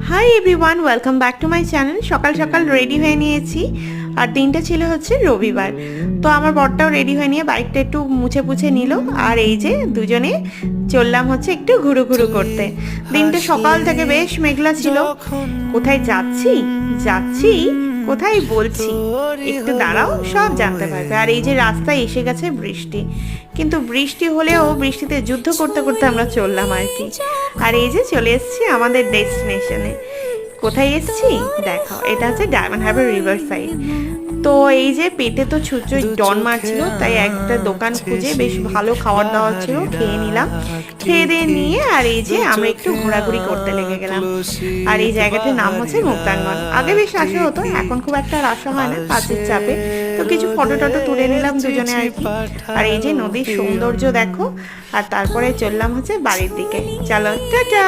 Hi everyone, welcome back to my channel. সকাল সকাল ready হয়ে নিয়েছি, আর দিনটা ছিল হচ্ছে রবিবার। তো আমার বরটাও রেডি হয়ে নিয়ে বাইকটা একটু মুছে পুছে নিল, আর এই যে দুজনে চললাম হচ্ছে একটু ঘুরু ঘুরু করতে। দিনটা সকাল থেকে বেশ মেঘলা ছিল। কোথায় যাচ্ছি যাচ্ছি কোথায় বলছি, একটু দাঁড়াও সব জানতে পারবে। আর এই যে রাস্তায় এসে গেছে বৃষ্টি, কিন্তু বৃষ্টি হলেও বৃষ্টিতে যুদ্ধ করতে করতে আমরা চললাম আর কি। আর এই যে চলে এসেছি আমাদের ডেস্টিনেশনে। কোথায় এসেছি দেখো, এটা হচ্ছে ডায়মন্ড হারবার রিভার সাইড। তো এই যে পেটে তো ছুঁচোই ডন মারছিল, তাই একটা দোকান খুঁজে বেশ ভালো খাবার দাওয়ার ছিল, খেয়ে নিলাম। খেয়ে দিয়ে নিয়ে আর এই যে আমরা একটু ঘোরাঘুরি করতে লেগে গেলাম। আর এই জায়গাটির নাম হচ্ছে মুক্তাঙ্গন। আগে বেশ আসা হতো, এখন খুব একটা আর আসা হয় না কাজের চাপে। তো কিছু ফটো টটো তুলে নিলাম দুজনে আর কি। আর এই যে নদীর সৌন্দর্য দেখো, আর তারপরে চললাম হচ্ছে বাড়ির দিকে। চলো টাটা।